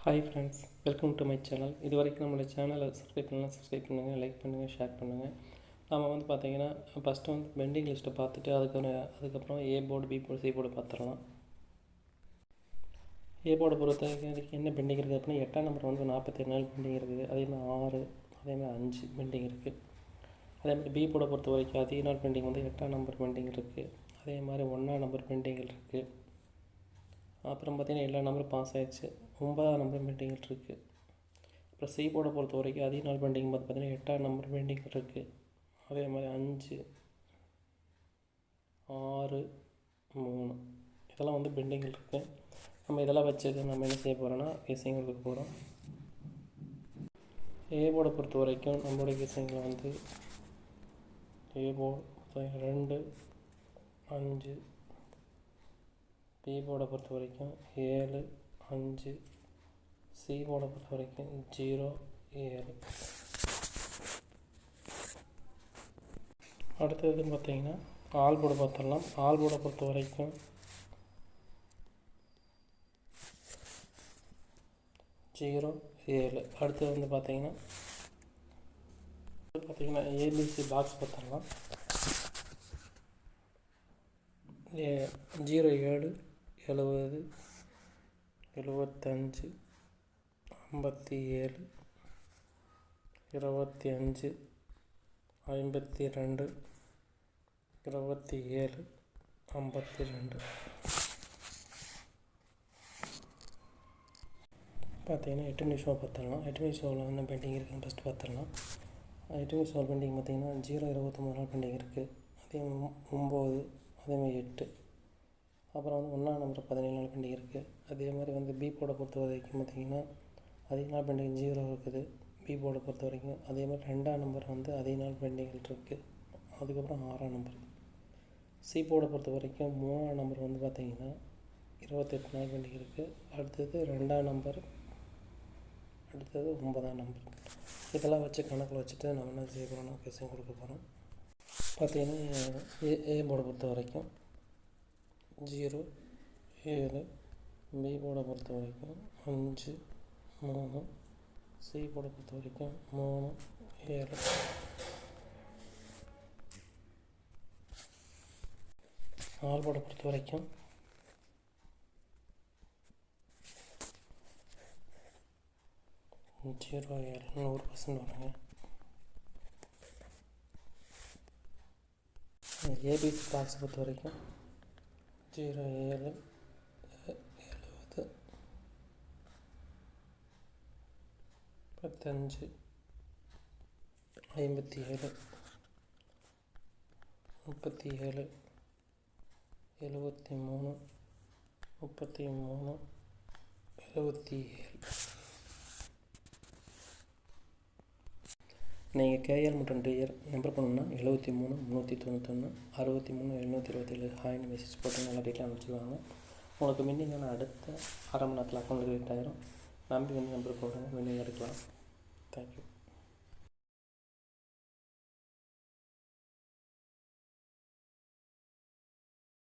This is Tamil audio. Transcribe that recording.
Hi friends, welcome to my channel. இது வரைக்கும் நம்மளுடைய சேனலை சப்ஸ்கிரைப் பண்ணுங்கள், லைக் பண்ணுங்கள், ஷேர் பண்ணுங்கள். நம்ம பார்த்தீங்கன்னா ஃபஸ்ட்டு பெண்டிங் லிஸ்ட்டை பார்த்துட்டு அதுக்கப்புறம் A board, B board, C board பார்த்துடலாம். ஏ போர்டை பொறுத்த வரைக்கும் என்ன பெண்டிங் இருக்குது அப்படின்னா 8ஆம் நம்பர் 47 நாள் பெண்டிங் இருக்குது. அதேமாதிரி 6, அதேமாதிரி 5 பெண்டிங் இருக்குது. அதேமாதிரி பி போர்டை பொறுத்த வரைக்கும் அதிக நாள் பெண்டிங் 8ஆம் நம்பர் பெண்டிங் இருக்குது. அதே மாதிரி 1ஆம் நம்பர் பெண்டிங் இருக்குது. அப்புறம் பார்த்திங்கன்னா எல்லா நம்பரும் பாஸ் ஆகிடுச்சு. 9ஆம் நம்பர் பெண்டிங் இருக்குது. அப்புறம் சி போர்டை பொறுத்த வரைக்கும் அதிக நாள் பெண்டிங் பார்த்திங்கன்னா 8ஆம் நம்பர் பெண்டிங் இருக்குது. அதே மாதிரி 5, 6, 3 இதெல்லாம் பெண்டிங் இருக்குது. நம்ம இதெல்லாம் வச்சுட்டு நம்ம என்ன செய்ய போகிறோன்னா கெஸ்ஸிங் கொடுக்க போகிறோம். ஏ போர்டை பொறுத்த வரைக்கும் நம்மளுடைய கெஸ்ஸிங்கில் ஏ போர்டு 2, 5, பி போர்டை பொறுத்த வரைக்கும் 7, 5, சி போர்டை பொறுத்த வரைக்கும் 0, 7. அடுத்தது பார்த்திங்கன்னா ஆல் போர்டை பார்த்துடலாம். ஆல் போர்டை பொறுத்த வரைக்கும் 0, 7. அடுத்தது பார்த்திங்கன்னா ஏபிசி பாக்ஸ் பார்த்துடலாம். 0, 7, 70, 75, 57, 25, 52, 27, 52. பார்த்திங்கன்னா 8 நிமிஷம் பார்த்துடலாம். 8 நிமிஷம் என்ன பெண்டிங் இருக்குதுன்னு ஃபஸ்ட்டு பார்த்துடலாம். 8 நிமிஷம் பெண்டிங் பார்த்திங்கன்னா 0, 29 நாள் பெண்டிங் இருக்குது. அதே 9, அதேமாதிரி 8. அப்புறம் 1ஆம் நம்பர் 17 நாள் பெண்டிங் இருக்குது. அதே மாதிரி பி போர்டை பொறுத்த வரைக்கும் பார்த்திங்கன்னா அதிக நாள் பெண்டிங் 0 இருக்குது. பி போர்டை பொறுத்த வரைக்கும் அதே மாதிரி 2ஆம் நம்பர் அதிக நாள் பெண்டிங் இருக்குது. அதுக்கப்புறம் 6ஆம் நம்பர். சி போர்டை பொறுத்த வரைக்கும் 3ஆம் நம்பர் பார்த்திங்கன்னா 28 நாள் பெண்டிங் இருக்குது. அடுத்தது 2ஆம் நம்பர், அடுத்தது 9ஆம் நம்பர். இதெல்லாம் வச்சு கணக்கில் வச்சுட்டு நம்ம என்ன செய்ய போகிறோம்னா கெஸ்ஸிங் கொடுக்க போகிறோம். பார்த்திங்கன்னா ஏ போர்டை பொறுத்த வரைக்கும் 0, 7, பி போர்டை பொறுத்த வரைக்கும் 5, 3, சி போர்டை பொறுத்த வரைக்கும் 3, 7. ஆல் போர்டை பொறுத்த வரைக்கும் 0, 7 100% வருங்க. ஏபிசி பாக்ஸ் பொறுத்த வரைக்கும் 0, 7, 70, 15, 57, 37, 73, 33, 77. நீங்கள் கேஎல் மற்றும் டிஆர் நம்பர் பண்ணணும்னா 73 391 63 727 ஹாய்னு மெசேஜ் போட்டு நல்லா டீட்டெயில் அனுப்பிச்சிடுவாங்க. உங்களுக்கு மின்னிங்கான அடுத்த அரை மணி நேரத்தில் அக்கௌண்ட் கிரியேட் ஆகிரும். நம்பி நம்பர் போடுங்க, மின்னிங் எடுக்கலாம். தேங்க்யூ.